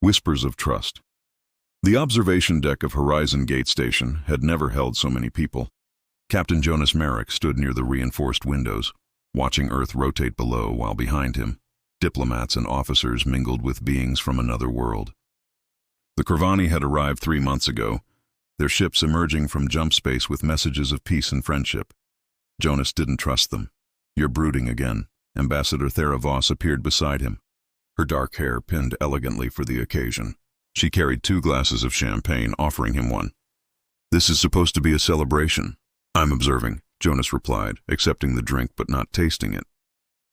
whispers of trust. The observation deck of Horizon Gate Station had never held so many people. Captain Jonas Merrick stood near the reinforced windows, watching Earth rotate below while behind him, diplomats and officers mingled with beings from another world. The Corvani had arrived 3 months ago, their ships emerging from jump space with messages of peace and friendship. Jonas didn't trust them. "You're brooding again." Ambassador Thera Voss appeared beside him, her dark hair pinned elegantly for the occasion. She carried 2 glasses of champagne, offering him one. "This is supposed to be a celebration." "I'm observing," Jonas replied, accepting the drink but not tasting it.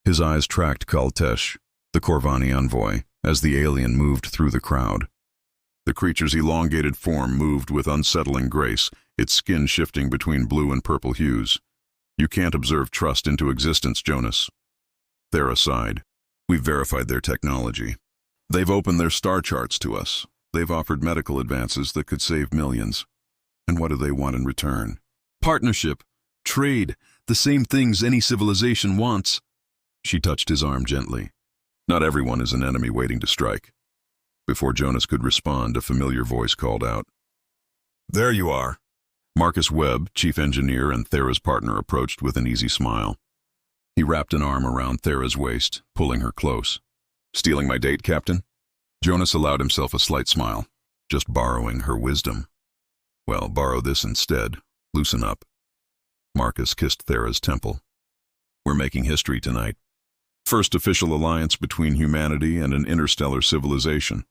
His eyes tracked Kaltesh, the Corvani envoy, as the alien moved through the crowd. The creature's elongated form moved with unsettling grace, its skin shifting between blue and purple hues. "You can't observe trust into existence, Jonas." Thera sighed. "We've verified their technology. They've opened their star charts to us. They've offered medical advances that could save millions. And what do they want in return?" "Partnership, trade, the same things any civilization wants." She touched his arm gently. "Not everyone is an enemy waiting to strike." Before Jonas could respond, a familiar voice called out. "There you are." Marcus Webb, chief engineer and Thera's partner, approached with an easy smile. He wrapped an arm around Thera's waist, pulling her close. "Stealing my date, Captain?" Jonas allowed himself a slight smile. "Just borrowing her wisdom." "Well, borrow this instead. Loosen up." Marcus kissed Thera's temple. "We're making history tonight. First official alliance between humanity and an interstellar civilization."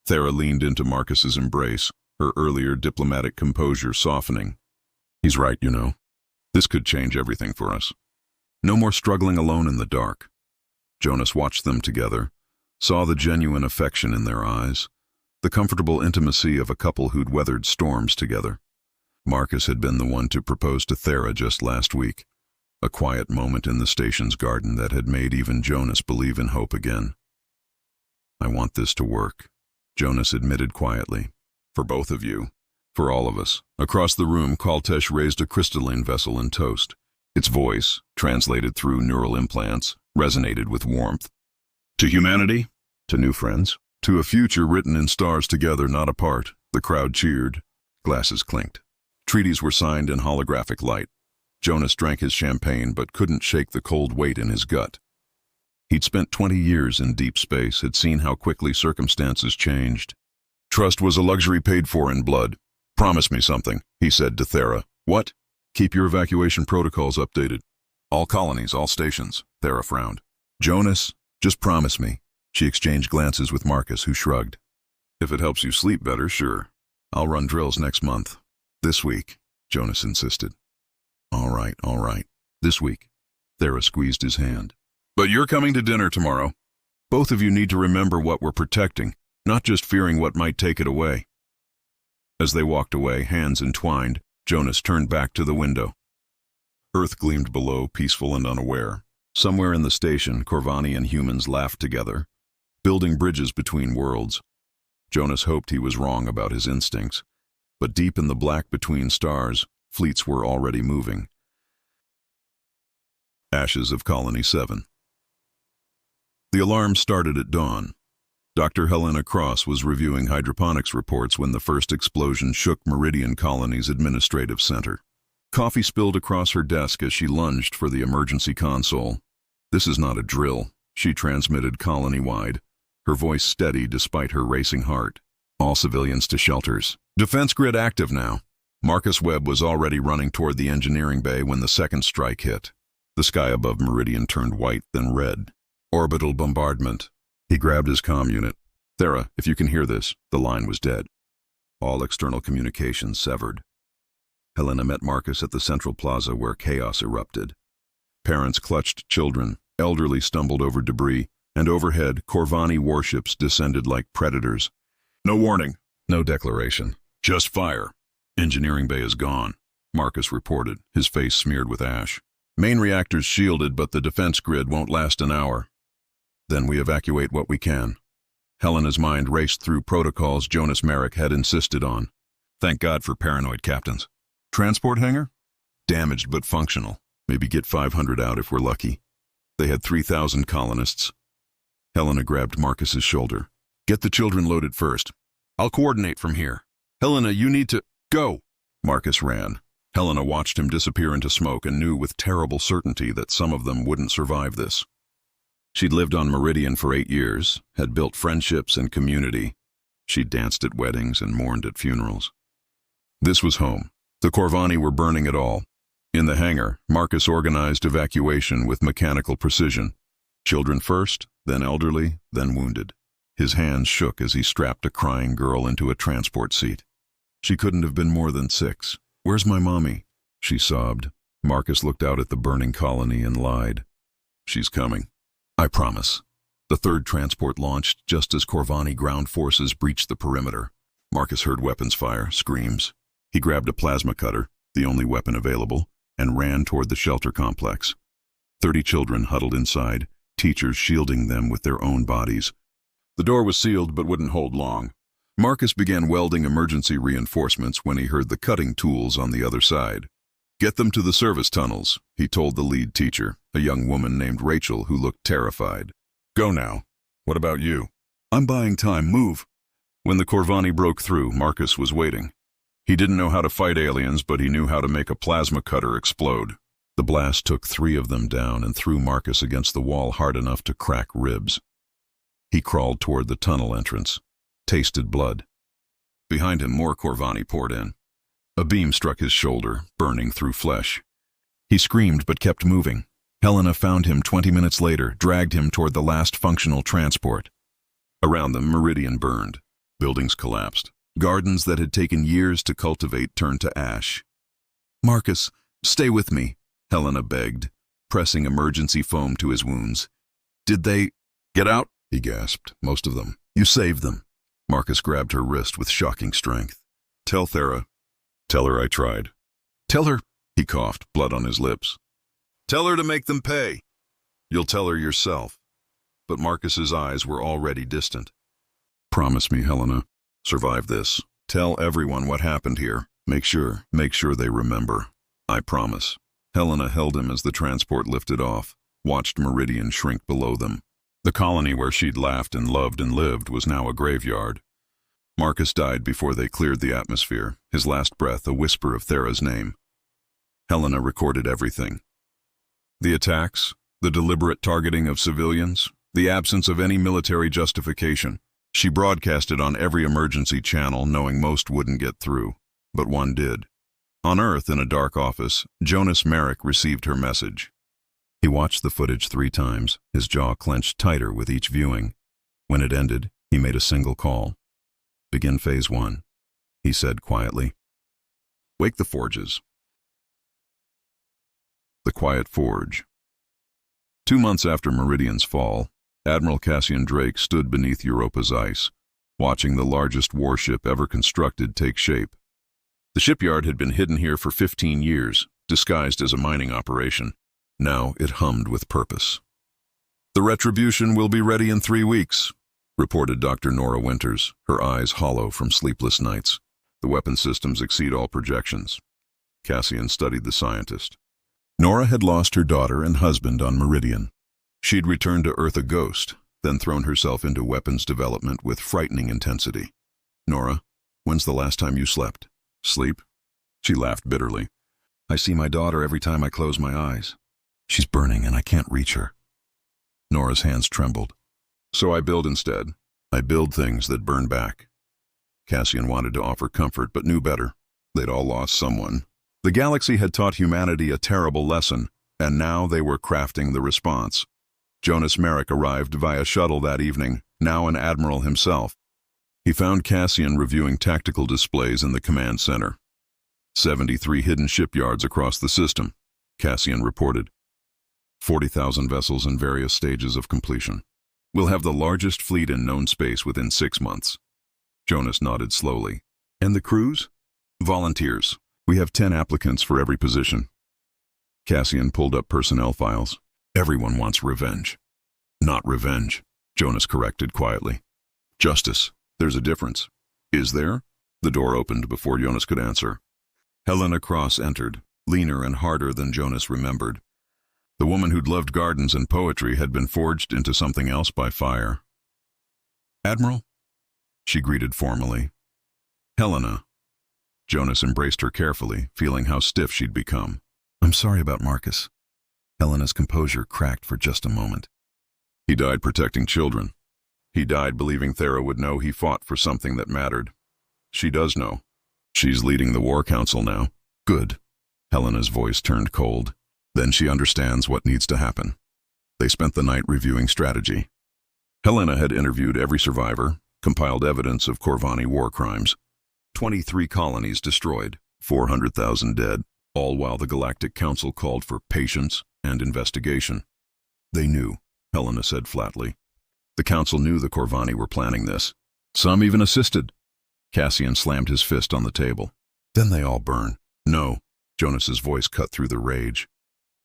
Thera leaned into Marcus's embrace, her earlier diplomatic composure softening. "He's right, you know. This could change everything for us. No more struggling alone in the dark." Jonas watched them together, saw the genuine affection in their eyes, the comfortable intimacy of a couple who'd weathered storms together. Marcus had been the one to propose to Thera just last week, a quiet moment in the station's garden that had made even Jonas believe in hope again. "I want this to work," Jonas admitted quietly. "For both of you. For all of us." Across the room, Kaltesh raised a crystalline vessel in toast. Its voice, translated through neural implants, resonated with warmth. "To humanity, to new friends, to a future written in stars together, not apart." The crowd cheered. Glasses clinked. Treaties were signed in holographic light. Jonas drank his champagne but couldn't shake the cold weight in his gut. He'd spent 20 years in deep space, had seen how quickly circumstances changed. "Trust was a luxury paid for in blood. Promise me something," he said to Thera. "What?" "Keep your evacuation protocols updated. All colonies, all stations." Thera frowned. "Jonas, just promise me." She exchanged glances with Marcus, who shrugged. "If it helps you sleep better, sure. I'll run drills next month." "This week," Jonas insisted. All right. This week." Thera squeezed his hand. "But you're coming to dinner tomorrow. Both of you need to remember what we're protecting, not just fearing what might take it away." As they walked away, hands entwined, Jonas turned back to the window. Earth gleamed below, peaceful and unaware. Somewhere in the station, Corvani and humans laughed together, building bridges between worlds. Jonas hoped he was wrong about his instincts, but deep in the black between stars, fleets were already moving. Ashes of Colony 7. The alarm started at dawn. Dr. Helena Cross was reviewing hydroponics reports when the first explosion shook Meridian Colony's administrative center. Coffee spilled across her desk as she lunged for the emergency console. "This is not a drill," she transmitted colony-wide, her voice steady despite her racing heart. "All civilians to shelters. Defense grid active now." Marcus Webb was already running toward the engineering bay when the second strike hit. The sky above Meridian turned white, then red. Orbital bombardment. He grabbed his comm unit. "Thera, if you can hear this." The line was dead. All external communications severed. Helena met Marcus at the central plaza where chaos erupted. Parents clutched children, elderly stumbled over debris, and overhead, Corvani warships descended like predators. "No warning, no declaration, just fire." "Engineering bay is gone," Marcus reported, his face smeared with ash. "Main reactors shielded, but the defense grid won't last an hour. Then we evacuate what we can." Helena's mind raced through protocols Jonas Merrick had insisted on. Thank God for paranoid captains. Transport hangar? Damaged but functional. Maybe get 500 out if we're lucky. They had 3,000 colonists. Helena grabbed Marcus's shoulder. Get the children loaded first. I'll coordinate from here. Helena, you need to go. Marcus ran. Helena watched him disappear into smoke and knew with terrible certainty that some of them wouldn't survive this. She'd lived on Meridian for 8 years, had built friendships and community. She'd danced at weddings and mourned at funerals. This was home. The Corvani were burning it all. In the hangar, Marcus organized evacuation with mechanical precision. Children first, then elderly, then wounded. His hands shook as he strapped a crying girl into a transport seat. She couldn't have been more than 6. "Where's my mommy?" she sobbed. Marcus looked out at the burning colony and lied. "She's coming. I promise." The third transport launched just as Corvani ground forces breached the perimeter. Marcus heard weapons fire, screams. He grabbed a plasma cutter, the only weapon available, and ran toward the shelter complex. 30 children huddled inside, teachers shielding them with their own bodies. The door was sealed but wouldn't hold long. Marcus began welding emergency reinforcements when he heard the cutting tools on the other side. "Get them to the service tunnels," he told the lead teacher, a young woman named Rachel who looked terrified. "Go now. What about you?" "I'm buying time. Move." When the Corvani broke through, Marcus was waiting. He didn't know how to fight aliens, but he knew how to make a plasma cutter explode. The blast took 3 of them down and threw Marcus against the wall hard enough to crack ribs. He crawled toward the tunnel entrance, tasted blood. Behind him, more Corvani poured in. A beam struck his shoulder, burning through flesh. He screamed but kept moving. Helena found him 20 minutes later, dragged him toward the last functional transport. Around them, Meridian burned. Buildings collapsed. Gardens that had taken years to cultivate turned to ash. "Marcus, stay with me," Helena begged, pressing emergency foam to his wounds. "Did they get out?" he gasped. "Most of them. You saved them." Marcus grabbed her wrist with shocking strength. "Tell Thera." "Tell her I tried." "Tell her," he coughed, blood on his lips. "Tell her to make them pay." "You'll tell her yourself." But Marcus's eyes were already distant. "Promise me, Helena. Survive this. Tell everyone what happened here. Make sure they remember. I promise." Helena held him as the transport lifted off, watched Meridian shrink below them. The colony where she'd laughed and loved and lived was now a graveyard. Marcus died before they cleared the atmosphere, his last breath a whisper of Thera's name. Helena recorded everything. The attacks, the deliberate targeting of civilians, the absence of any military justification. She broadcasted on every emergency channel, knowing most wouldn't get through, but one did. On Earth, in a dark office, Jonas Merrick received her message. He watched the footage 3 times, his jaw clenched tighter with each viewing. When it ended, he made a single call. "Begin Phase 1, he said quietly. "Wake the forges." The Quiet Forge. 2 months after Meridian's fall, Admiral Cassian Drake stood beneath Europa's ice, watching the largest warship ever constructed take shape. The shipyard had been hidden here for 15 years, disguised as a mining operation. Now it hummed with purpose. "The Retribution will be ready in 3 weeks, reported Dr. Nora Winters, her eyes hollow from sleepless nights. "The weapon systems exceed all projections." Cassian studied the scientist. Nora had lost her daughter and husband on Meridian. She'd returned to Earth a ghost, then thrown herself into weapons development with frightening intensity. "Nora, when's the last time you slept?" "Sleep?" She laughed bitterly. "I see my daughter every time I close my eyes. She's burning and I can't reach her." Nora's hands trembled. "So I build instead. I build things that burn back." Cassian wanted to offer comfort but knew better. They'd all lost someone. The galaxy had taught humanity a terrible lesson, and now they were crafting the response. Jonas Merrick arrived via shuttle that evening, now an admiral himself. He found Cassian reviewing tactical displays in the command center. 73 hidden shipyards across the system, Cassian reported. 40,000 vessels in various stages of completion. "We'll have the largest fleet in known space within 6 months." Jonas nodded slowly. "And the crews?" "Volunteers. We have 10 applicants for every position." Cassian pulled up personnel files. "Everyone wants revenge." "Not revenge," Jonas corrected quietly. "Justice. There's a difference." "Is there?" The door opened before Jonas could answer. Helena Cross entered, leaner and harder than Jonas remembered. The woman who'd loved gardens and poetry had been forged into something else by fire. "Admiral?" she greeted formally. Helena. Jonas embraced her carefully, feeling how stiff she'd become. I'm sorry about Marcus. Helena's composure cracked for just a moment. He died protecting children. He died believing Thera would know he fought for something that mattered. She does know. She's leading the War Council now. Good. Helena's voice turned cold. Then she understands what needs to happen. They spent the night reviewing strategy. Helena had interviewed every survivor, compiled evidence of Corvani war crimes. 23 colonies destroyed, 400,000 dead, all while the Galactic Council called for patience and investigation. They knew, Helena said flatly. The Council knew the Corvani were planning this. Some even assisted. Cassian slammed his fist on the table. Then they all burn. No, Jonas's voice cut through the rage.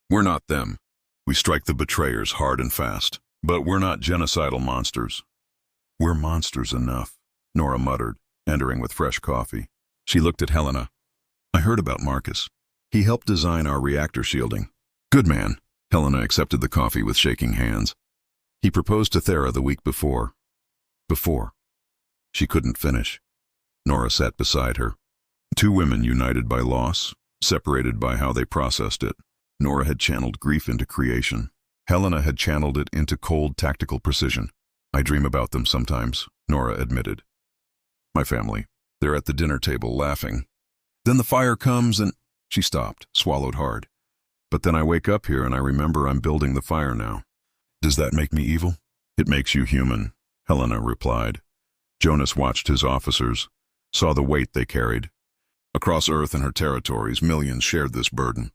We're not them. We strike the betrayers hard and fast. But we're not genocidal monsters. We're monsters enough, Nora muttered, entering with fresh coffee. She looked at Helena. I heard about Marcus. He helped design our reactor shielding. Good man. Helena accepted the coffee with shaking hands. He proposed to Thera the week before. Before. She couldn't finish. Nora sat beside her. Two women united by loss, separated by how they processed it. Nora had channeled grief into creation. Helena had channeled it into cold tactical precision. I dream about them sometimes, Nora admitted. My family. They're at the dinner table laughing. Then the fire comes and... She stopped, swallowed hard. But then I wake up here and I remember I'm building the fire now. Does that make me evil? It makes you human, Helena replied. Jonas watched his officers, saw the weight they carried. Across Earth and her territories, millions shared this burden.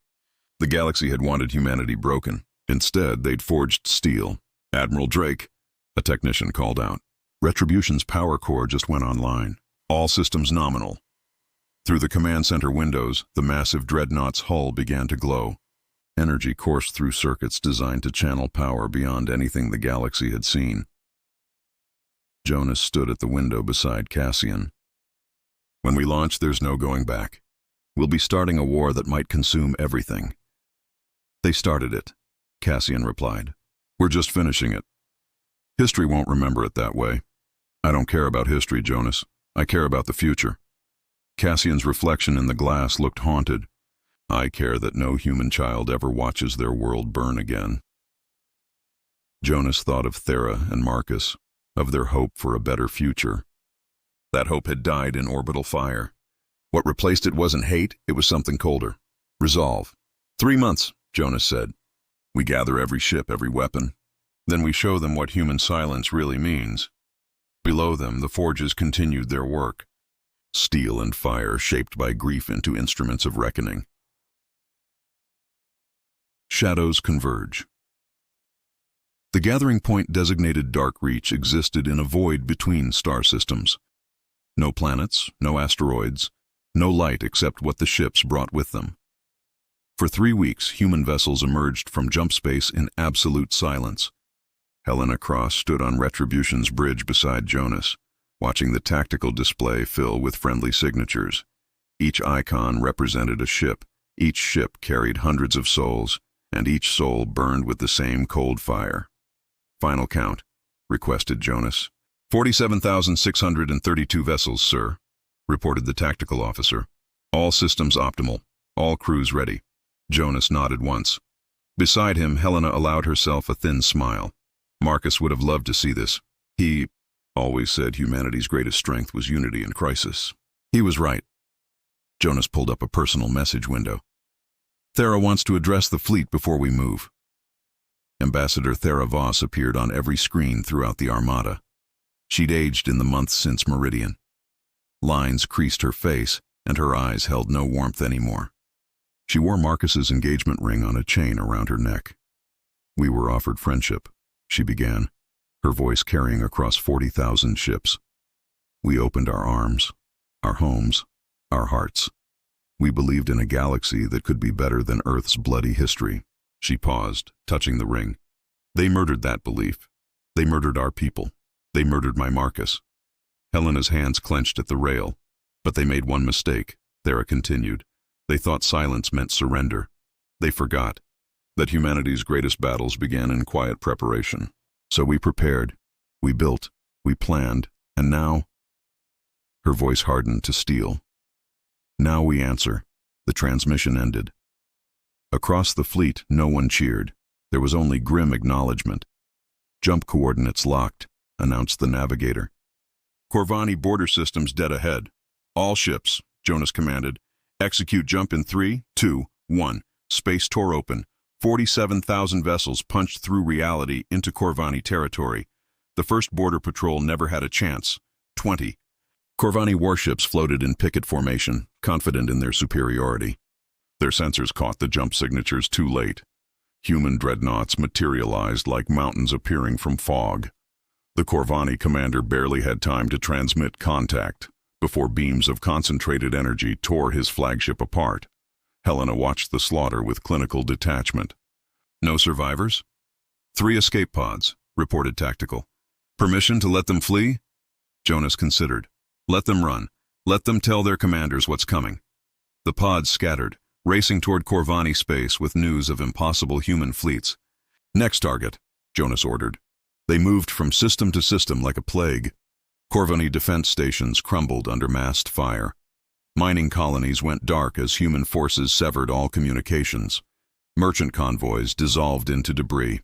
The galaxy had wanted humanity broken. Instead, they'd forged steel. Admiral Drake, a technician called out. Retribution's power core just went online. All systems nominal. Through the command center windows, the massive dreadnought's hull began to glow. Energy coursed through circuits designed to channel power beyond anything the galaxy had seen. Jonas stood at the window beside Cassian. When we launch, there's no going back. We'll be starting a war that might consume everything. They started it, Cassian replied. We're just finishing it. History won't remember it that way. I don't care about history, Jonas. I care about the future. Cassian's reflection in the glass looked haunted. I care that no human child ever watches their world burn again. Jonas thought of Thera and Marcus, of their hope for a better future. That hope had died in orbital fire. What replaced it wasn't hate, it was something colder. Resolve. 3 months, Jonas said. We gather every ship, every weapon. Then we show them what human silence really means. Below them, the forges continued their work. Steel and fire shaped by grief into instruments of reckoning. Shadows converge. The gathering point designated Dark Reach existed in a void between star systems. No planets, no asteroids, no light except what the ships brought with them. For 3 weeks, human vessels emerged from jump space in absolute silence. Helena Cross stood on Retribution's bridge beside Jonas, watching the tactical display fill with friendly signatures. Each icon represented a ship, each ship carried hundreds of souls, and each soul burned with the same cold fire. Final count, requested Jonas. 47,632 vessels, sir, reported the tactical officer. All systems optimal, all crews ready. Jonas nodded once. Beside him, Helena allowed herself a thin smile. Marcus would have loved to see this. He always said humanity's greatest strength was unity in crisis. He was right. Jonas pulled up a personal message window. Thera wants to address the fleet before we move. Ambassador Thera Voss appeared on every screen throughout the Armada. She'd aged in the months since Meridian. Lines creased her face, and her eyes held no warmth anymore. She wore Marcus's engagement ring on a chain around her neck. We were offered friendship, she began, her voice carrying across 40,000 ships. We opened our arms, our homes, our hearts. We believed in a galaxy that could be better than Earth's bloody history. She paused, touching the ring. They murdered that belief. They murdered our people. They murdered my Marcus. Helena's hands clenched at the rail. But they made one mistake, Thera continued. They thought silence meant surrender. They forgot that humanity's greatest battles began in quiet preparation. So we prepared, we built, we planned, and now Her voice hardened to steel. "Now we answer." The transmission ended. Across the fleet, no one cheered. There was only grim acknowledgement. "Jump coordinates locked," announced the navigator. "Corvani border systems dead ahead. All ships," Jonas commanded. "Execute jump in 3, 2, 1. Space tore open. 47,000 vessels punched through reality into Corvani territory. The first border patrol never had a chance. 20. Corvani warships floated in picket formation, confident in their superiority. Their sensors caught the jump signatures too late. Human dreadnoughts materialized like mountains appearing from fog. The Corvani commander barely had time to transmit contact before beams of concentrated energy tore his flagship apart. Helena watched the slaughter with clinical detachment. "No survivors?" "3 escape pods," reported Tactical. "Permission to let them flee?" Jonas considered. "Let them run. Let them tell their commanders what's coming." The pods scattered, racing toward Corvani space with news of impossible human fleets. "Next target," Jonas ordered. They moved from system to system like a plague. Corvani defense stations crumbled under massed fire. Mining colonies went dark as human forces severed all communications. Merchant convoys dissolved into debris.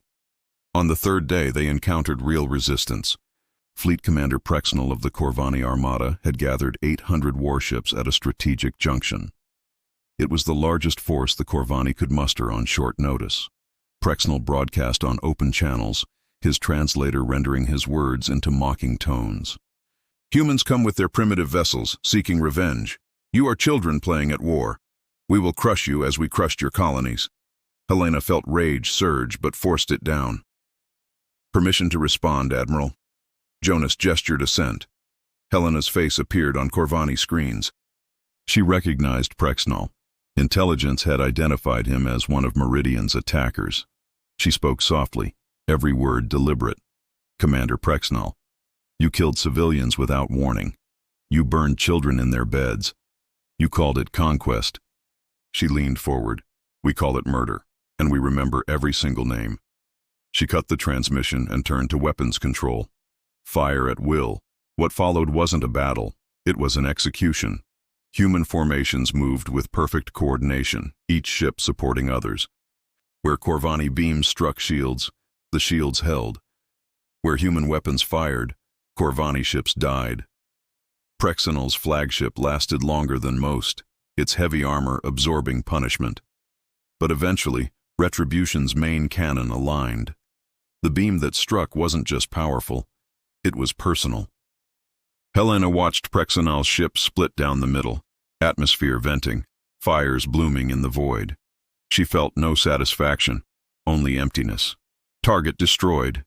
On the third day, they encountered real resistance. Fleet Commander Prexnal of the Corvani Armada had gathered 800 warships at a strategic junction. It was the largest force the Corvani could muster on short notice. Prexnal broadcast on open channels, his translator rendering his words into mocking tones. "Humans come with their primitive vessels, seeking revenge. You are children playing at war. We will crush you as we crushed your colonies." Helena felt rage surge, but forced it down. "Permission to respond, Admiral." Jonas gestured assent. Helena's face appeared on Corvani screens. She recognized Prexnal. Intelligence had identified him as one of Meridian's attackers. She spoke softly, every word deliberate. "Commander Prexnal, you killed civilians without warning. You burned children in their beds. You called it conquest." She leaned forward. "We call it murder, and we remember every single name." She cut the transmission and turned to weapons control. Fire at will. What followed wasn't a battle, it was an execution. Human formations moved with perfect coordination, each ship supporting others. Where Corvani beams struck shields, the shields held. Where human weapons fired, Corvani ships died. Prexnal's flagship lasted longer than most, its heavy armor absorbing punishment. But eventually, Retribution's main cannon aligned. The beam that struck wasn't just powerful, it was personal. Helena watched Prexnal's ship split down the middle, atmosphere venting, fires blooming in the void. She felt no satisfaction, only emptiness. Target destroyed.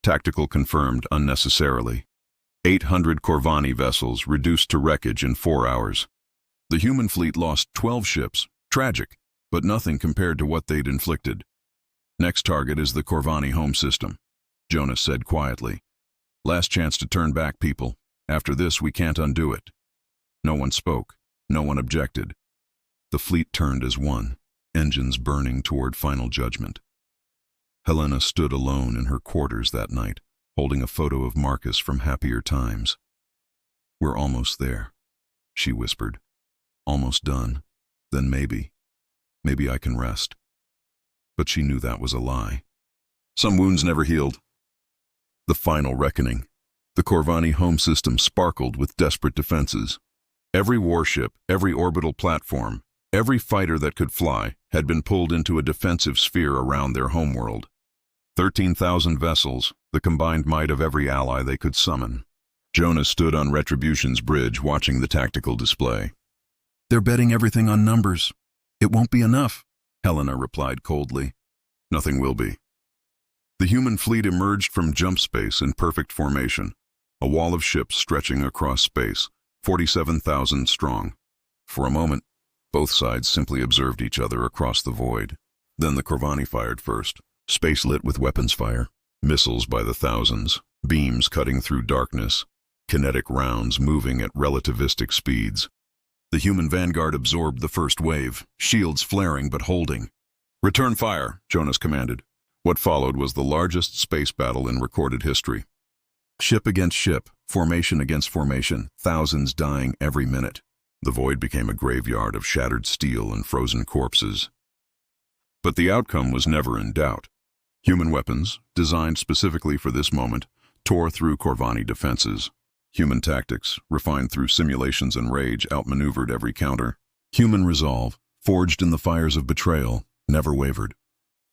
Tactical confirmed unnecessarily. 800 Corvani vessels reduced to wreckage in 4 hours. The human fleet lost 12 ships. Tragic, but nothing compared to what they'd inflicted. "Next target is the Corvani home system," Jonas said quietly. "Last chance to turn back, people. After this, we can't undo it." No one spoke. No one objected. The fleet turned as one, engines burning toward final judgment. Helena stood alone in her quarters that night, holding a photo of Marcus from happier times. "We're almost there," she whispered. "Almost done. Then maybe I can rest." But she knew that was a lie. Some wounds never healed. The final reckoning. The Corvani home system sparkled with desperate defenses. Every warship, every orbital platform, every fighter that could fly had been pulled into a defensive sphere around their homeworld. 13,000 vessels, the combined might of every ally they could summon. Jonas stood on Retribution's bridge watching the tactical display. "They're betting everything on numbers. It won't be enough," Helena replied coldly. "Nothing will be." The human fleet emerged from jump space in perfect formation, a wall of ships stretching across space, 47,000 strong. For a moment, both sides simply observed each other across the void. Then the Corvani fired first, space lit with weapons fire, missiles by the thousands, beams cutting through darkness, kinetic rounds moving at relativistic speeds. The human vanguard absorbed the first wave, shields flaring but holding. "Return fire," Jonas commanded. What followed was the largest space battle in recorded history. Ship against ship, formation against formation, thousands dying every minute. The void became a graveyard of shattered steel and frozen corpses. But the outcome was never in doubt. Human weapons, designed specifically for this moment, tore through Corvani defenses. Human tactics, refined through simulations and rage, outmaneuvered every counter. Human resolve, forged in the fires of betrayal, never wavered.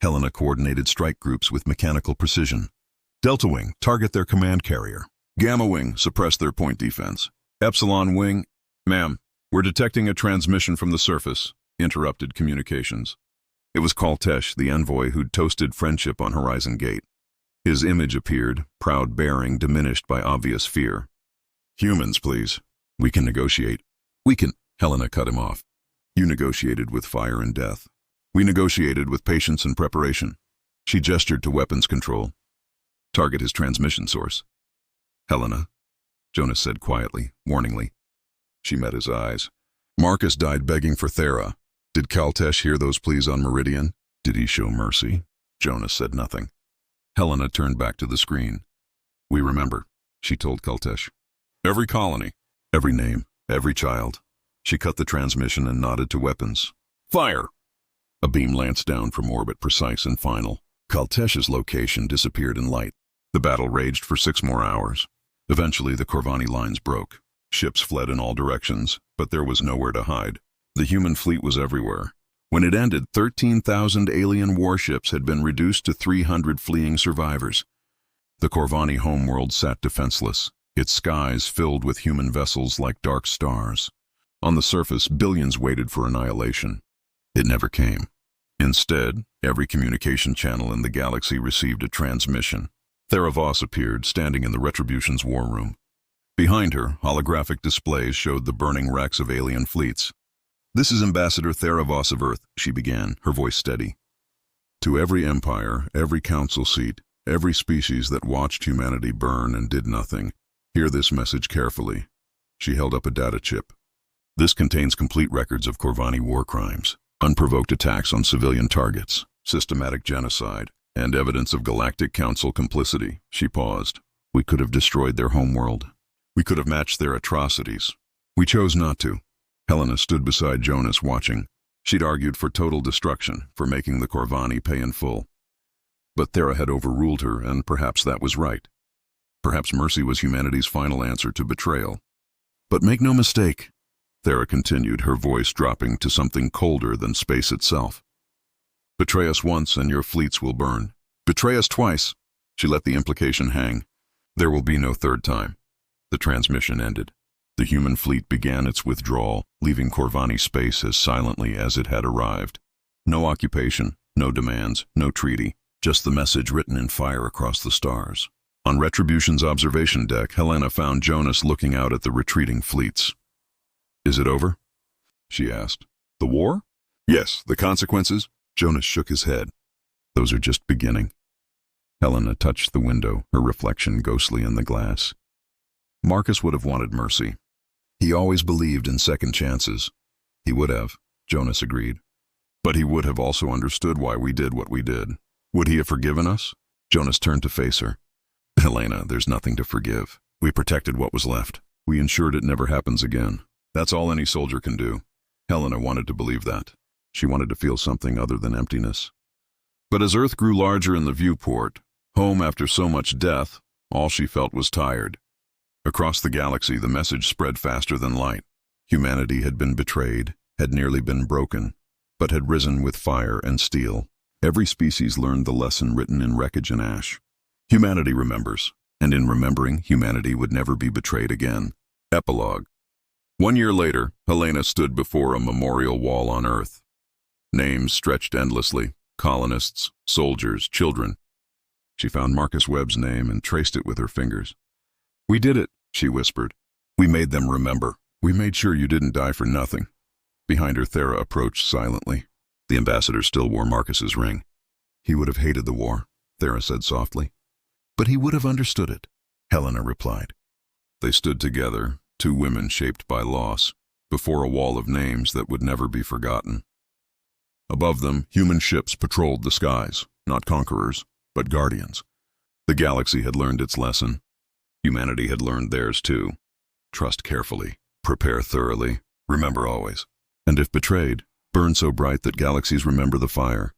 Helena coordinated strike groups with mechanical precision. Delta Wing, target their command carrier. Gamma Wing, suppress their point defense. Epsilon Wing, ma'am, we're detecting a transmission from the surface, interrupted communications. It was Kaltesh, the envoy who'd toasted friendship on Horizon Gate. His image appeared, proud bearing diminished by obvious fear. Humans, please. We can negotiate. We can. Helena cut him off. You negotiated with fire and death. We negotiated with patience and preparation. She gestured to weapons control. Target his transmission source. Helena, Jonas said quietly, warningly. She met his eyes. Marcus died begging for Thera. Did Kaltesh hear those pleas on Meridian? Did he show mercy? Jonas said nothing. Helena turned back to the screen. We remember, she told Kaltesh. Every colony, every name, every child. She cut the transmission and nodded to weapons. Fire! A beam lanced down from orbit, precise and final. Kaltesh's location disappeared in light. The battle raged for 6 more hours. Eventually, the Corvani lines broke. Ships fled in all directions, but there was nowhere to hide. The human fleet was everywhere. When it ended, 13,000 alien warships had been reduced to 300 fleeing survivors. The Corvani homeworld sat defenseless, its skies filled with human vessels like dark stars. On the surface, billions waited for annihilation. It never came. Instead, every communication channel in the galaxy received a transmission. Thera Voss appeared, standing in the Retribution's war room. Behind her, holographic displays showed the burning wrecks of alien fleets. This is Ambassador Thera Voss of Earth, she began, her voice steady. To every empire, every council seat, every species that watched humanity burn and did nothing, hear this message carefully. She held up a data chip. This contains complete records of Corvani war crimes, unprovoked attacks on civilian targets, systematic genocide, and evidence of Galactic Council complicity. She paused. We could have destroyed their homeworld. We could have matched their atrocities. We chose not to. Helena stood beside Jonas, watching. She'd argued for total destruction, for making the Corvani pay in full. But Thera had overruled her, and perhaps that was right. Perhaps mercy was humanity's final answer to betrayal. But make no mistake, Thera continued, her voice dropping to something colder than space itself. Betray us once and your fleets will burn. Betray us twice. She let the implication hang. There will be no third time. The transmission ended. The human fleet began its withdrawal, leaving Corvani space as silently as it had arrived. No occupation, no demands, no treaty, just the message written in fire across the stars. On Retribution's observation deck, Helena found Jonas looking out at the retreating fleets. Is it over? She asked. The war? Yes, the consequences? Jonas shook his head. Those are just beginning. Helena touched the window, her reflection ghostly in the glass. Marcus would have wanted mercy. He always believed in second chances. He would have, Jonas agreed. But he would have also understood why we did what we did. Would he have forgiven us? Jonas turned to face her. Helena, there's nothing to forgive. We protected what was left. We ensured it never happens again. That's all any soldier can do. Helena wanted to believe that. She wanted to feel something other than emptiness. But as Earth grew larger in the viewport, home after so much death, all she felt was tired. Across the galaxy, the message spread faster than light. Humanity had been betrayed, had nearly been broken, but had risen with fire and steel. Every species learned the lesson written in wreckage and ash. Humanity remembers, and in remembering, humanity would never be betrayed again. Epilogue. 1 year later, Helena stood before a memorial wall on Earth. Names stretched endlessly, colonists, soldiers, children. She found Marcus Webb's name and traced it with her fingers. We did it, she whispered. We made them remember. We made sure you didn't die for nothing. Behind her, Thera approached silently. The ambassador still wore Marcus's ring. He would have hated the war, Thera said softly. But he would have understood it, Helena replied. They stood together, 2 women shaped by loss, before a wall of names that would never be forgotten. Above them, human ships patrolled the skies, not conquerors, but guardians. The galaxy had learned its lesson. Humanity had learned theirs too. Trust carefully, prepare thoroughly, remember always. And if betrayed, burn so bright that galaxies remember the fire.